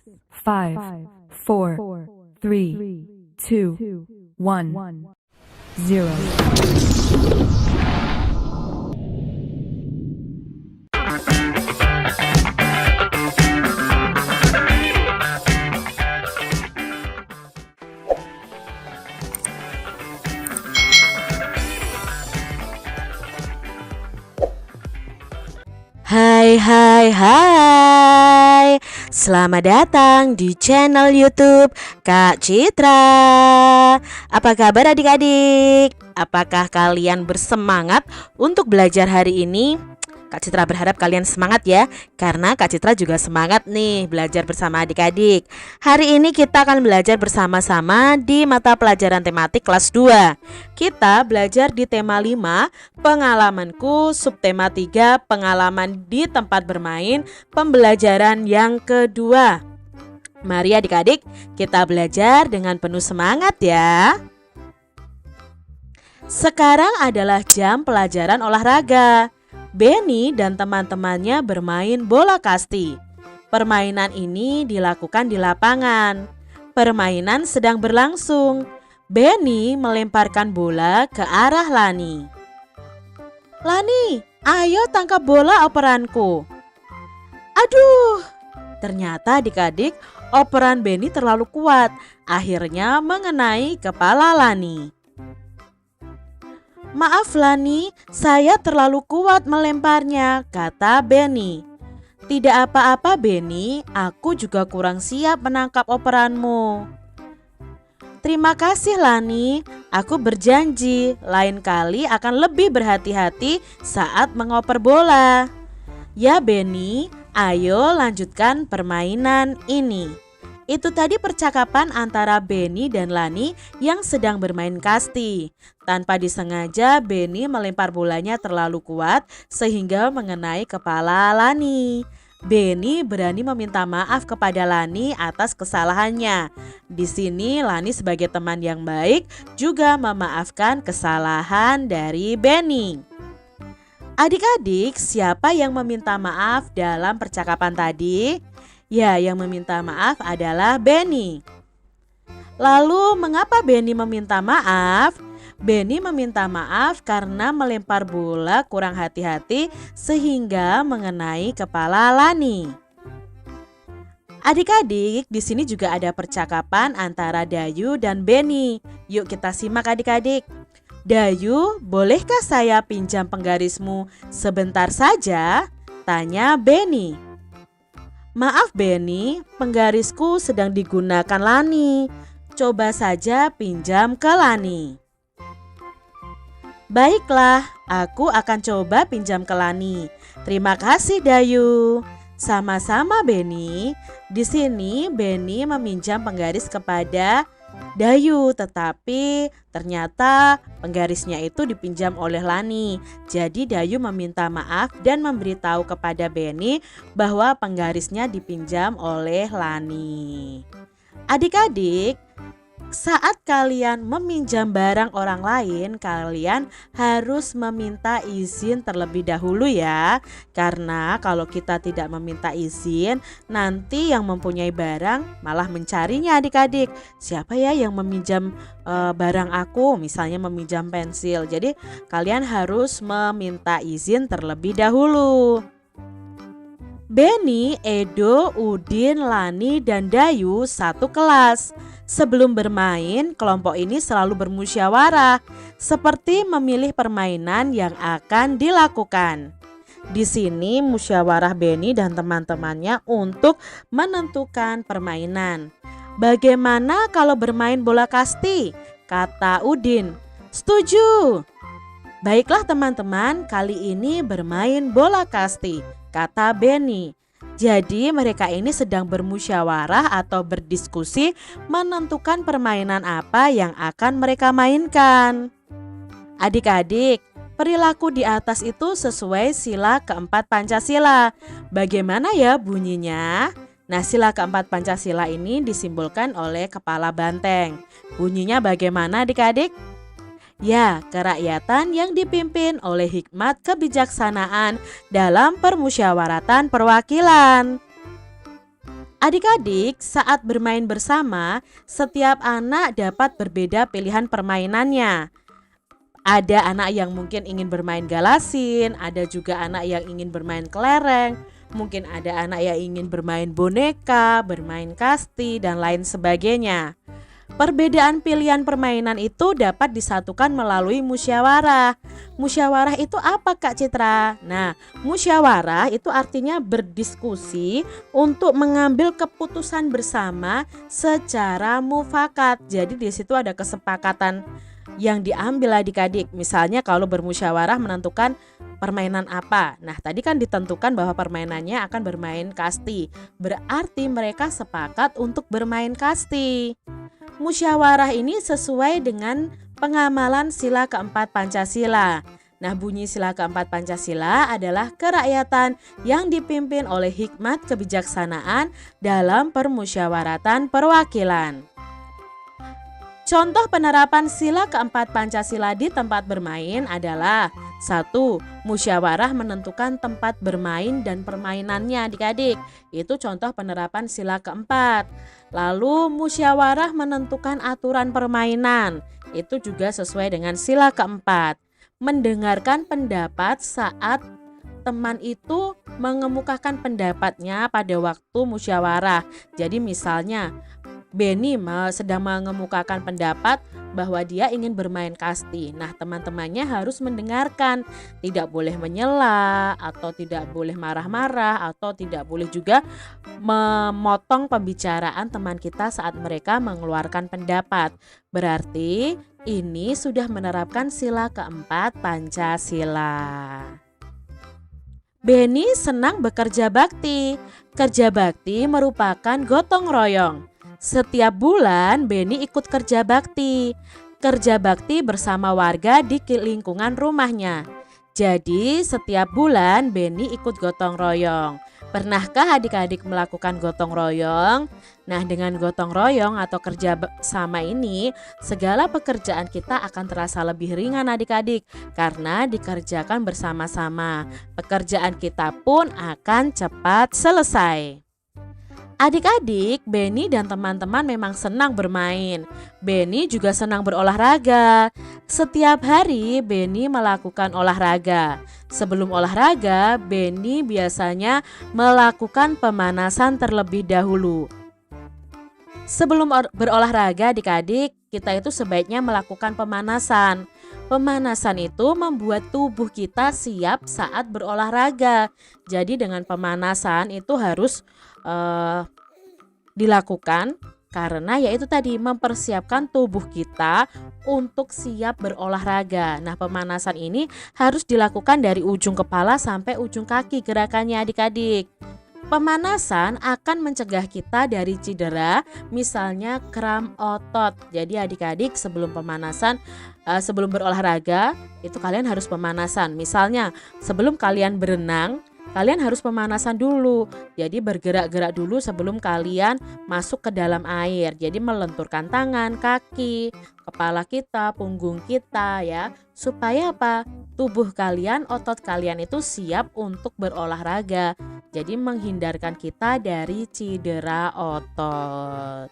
5, 4, 3, 2, 1, 0. Hai. Selamat datang di channel YouTube Kak Citra. Apa kabar adik-adik? Apakah kalian bersemangat untuk belajar hari ini? Kak Citra berharap kalian semangat ya, karena Kak Citra juga semangat nih belajar bersama adik-adik. Hari ini kita akan belajar bersama-sama di mata pelajaran tematik kelas 2. Kita belajar di tema 5, pengalamanku, subtema 3, pengalaman di tempat bermain, pembelajaran yang kedua. Mari adik-adik, kita belajar dengan penuh semangat ya. Sekarang adalah jam pelajaran olahraga. Benny dan teman-temannya bermain bola kasti. Permainan ini dilakukan di lapangan. Permainan sedang berlangsung. Benny melemparkan bola ke arah Lani. "Lani, ayo tangkap bola operanku." Aduh, ternyata adik-adik operan Benny terlalu kuat. Akhirnya mengenai kepala Lani. "Maaf Lani, saya terlalu kuat melemparnya," kata Benny. "Tidak apa-apa Benny, aku juga kurang siap menangkap operanmu." "Terima kasih Lani, aku berjanji lain kali akan lebih berhati-hati saat mengoper bola." "Ya Benny, ayo lanjutkan permainan ini." Itu tadi percakapan antara Benny dan Lani yang sedang bermain kasti. Tanpa disengaja Benny melempar bolanya terlalu kuat sehingga mengenai kepala Lani. Benny berani meminta maaf kepada Lani atas kesalahannya. Di sini Lani sebagai teman yang baik juga memaafkan kesalahan dari Benny. Adik-adik, siapa yang meminta maaf dalam percakapan tadi? Ya, yang meminta maaf adalah Benny. Lalu mengapa Benny meminta maaf? Benny meminta maaf karena melempar bola kurang hati-hati sehingga mengenai kepala Lani. Adik-adik, di sini juga ada percakapan antara Dayu dan Benny. Yuk kita simak adik-adik. "Dayu, bolehkah saya pinjam penggarismu sebentar saja?" tanya Benny. "Maaf Benny, penggarisku sedang digunakan Lani. Coba saja pinjam ke Lani." "Baiklah, aku akan coba pinjam ke Lani. Terima kasih Dayu." "Sama-sama Benny." Di sini Benny meminjam penggaris kepada Dayu, tetapi ternyata penggarisnya itu dipinjam oleh Lani. Jadi Dayu meminta maaf dan memberitahu kepada Benny bahwa penggarisnya dipinjam oleh Lani. Adik-adik, saat kalian meminjam barang orang lain, kalian harus meminta izin terlebih dahulu ya. Karena kalau kita tidak meminta izin, nanti yang mempunyai barang malah mencarinya adik-adik. Siapa ya yang meminjam barang aku? Misalnya meminjam pensil. Jadi kalian harus meminta izin terlebih dahulu. Benny, Edo, Udin, Lani, dan Dayu satu kelas. Sebelum bermain, kelompok ini selalu bermusyawarah, seperti memilih permainan yang akan dilakukan. Di sini musyawarah Benny dan teman-temannya untuk menentukan permainan. "Bagaimana kalau bermain bola kasti?" kata Udin. "Setuju." "Baiklah teman-teman, kali ini bermain bola kasti," kata Benny. Jadi mereka ini sedang bermusyawarah atau berdiskusi menentukan permainan apa yang akan mereka mainkan. Adik-adik, perilaku di atas itu sesuai sila keempat Pancasila. Bagaimana ya bunyinya? Nah, sila keempat Pancasila ini disimbolkan oleh kepala banteng. Bunyinya bagaimana adik-adik? Ya, kerakyatan yang dipimpin oleh hikmat kebijaksanaan dalam permusyawaratan perwakilan. Adik-adik, saat bermain bersama, setiap anak dapat berbeda pilihan permainannya. Ada anak yang mungkin ingin bermain galasin, ada juga anak yang ingin bermain kelereng, mungkin ada anak yang ingin bermain boneka, bermain kasti, dan lain sebagainya. Perbedaan pilihan permainan itu dapat disatukan melalui musyawarah. Musyawarah itu apa, Kak Citra? Nah, musyawarah itu artinya berdiskusi untuk mengambil keputusan bersama secara mufakat. Jadi di situ ada kesepakatan yang diambil adik-adik. Misalnya kalau bermusyawarah menentukan permainan apa. Nah, tadi kan ditentukan bahwa permainannya akan bermain kasti. Berarti mereka sepakat untuk bermain kasti. Musyawarah ini sesuai dengan pengamalan sila keempat Pancasila. Nah, bunyi sila keempat Pancasila adalah kerakyatan yang dipimpin oleh hikmat kebijaksanaan dalam permusyawaratan perwakilan. Contoh penerapan sila keempat Pancasila di tempat bermain adalah 1. Musyawarah menentukan tempat bermain dan permainannya adik-adik. Itu contoh penerapan sila keempat. Lalu musyawarah menentukan aturan permainan. Itu juga sesuai dengan sila keempat. Mendengarkan pendapat saat teman itu mengemukakan pendapatnya pada waktu musyawarah. Jadi misalnya Benny sedang mengemukakan pendapat bahwa dia ingin bermain kasti. Nah, teman-temannya harus mendengarkan, tidak boleh menyela atau tidak boleh marah-marah atau tidak boleh juga memotong pembicaraan teman kita saat mereka mengeluarkan pendapat. Berarti ini sudah menerapkan sila keempat Pancasila. Benny senang bekerja bakti. Kerja bakti merupakan gotong royong. Setiap bulan Benny ikut kerja bakti. Kerja bakti bersama warga di lingkungan rumahnya. Jadi setiap bulan Benny ikut gotong royong. Pernahkah adik-adik melakukan gotong royong? Nah, dengan gotong royong atau kerja bersama ini, segala pekerjaan kita akan terasa lebih ringan adik-adik karena dikerjakan bersama-sama. Pekerjaan kita pun akan cepat selesai. Adik-adik, Benny dan teman-teman memang senang bermain. Benny juga senang berolahraga. Setiap hari Benny melakukan olahraga. Sebelum olahraga, Benny biasanya melakukan pemanasan terlebih dahulu. Sebelum berolahraga adik-adik, kita itu sebaiknya melakukan pemanasan. Pemanasan itu membuat tubuh kita siap saat berolahraga. Jadi dengan pemanasan itu harus dilakukan karena yaitu tadi mempersiapkan tubuh kita untuk siap berolahraga. Nah, pemanasan ini harus dilakukan dari ujung kepala sampai ujung kaki gerakannya adik-adik. Pemanasan akan mencegah kita dari cedera, misalnya kram otot. Jadi adik-adik sebelum pemanasan, sebelum berolahraga itu kalian harus pemanasan. Misalnya sebelum kalian berenang, kalian harus pemanasan dulu. Jadi bergerak-gerak dulu sebelum kalian masuk ke dalam air. Jadi melenturkan tangan, kaki, kepala kita, punggung kita ya. Supaya apa? Tubuh kalian, otot kalian itu siap untuk berolahraga. Jadi menghindarkan kita dari cedera otot.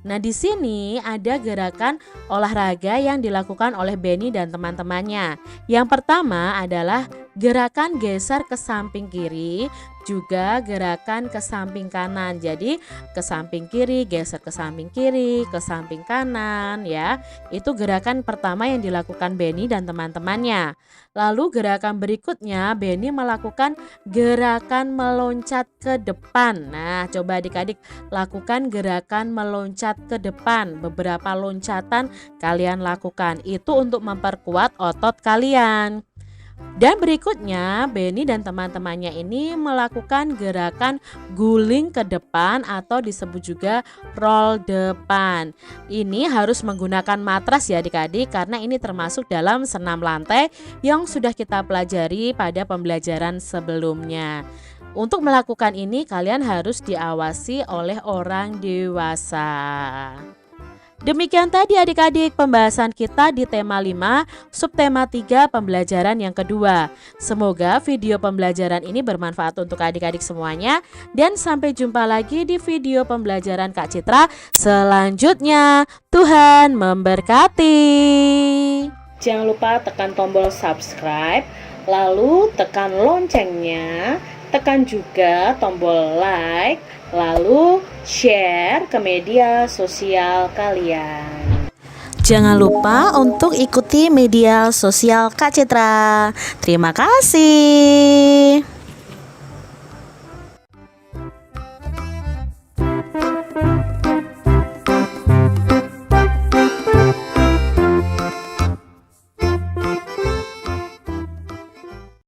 Nah, di sini ada gerakan olahraga yang dilakukan oleh Benny dan teman-temannya. Yang pertama adalah gerakan geser ke samping kiri, juga gerakan ke samping kanan. Jadi ke samping kiri, geser ke samping kiri, ke samping kanan ya. Itu gerakan pertama yang dilakukan Benny dan teman-temannya. Lalu gerakan berikutnya Benny melakukan gerakan meloncat ke depan. Nah, coba adik-adik lakukan gerakan meloncat ke depan. Beberapa loncatan kalian lakukan. Itu untuk memperkuat otot kalian. Dan berikutnya Benny dan teman-temannya ini melakukan gerakan guling ke depan atau disebut juga roll depan. Ini harus menggunakan matras ya adik-adik karena ini termasuk dalam senam lantai yang sudah kita pelajari pada pembelajaran sebelumnya. Untuk melakukan ini kalian harus diawasi oleh orang dewasa. Demikian tadi adik-adik pembahasan kita di tema 5, subtema 3 pembelajaran yang kedua. Semoga video pembelajaran ini bermanfaat untuk adik-adik semuanya. Dan sampai jumpa lagi di video pembelajaran Kak Citra selanjutnya. Tuhan memberkati. Jangan lupa tekan tombol subscribe, lalu tekan loncengnya, tekan juga tombol like, lalu share ke media sosial kalian. Jangan lupa untuk ikuti media sosial Kak Citra. Terima kasih.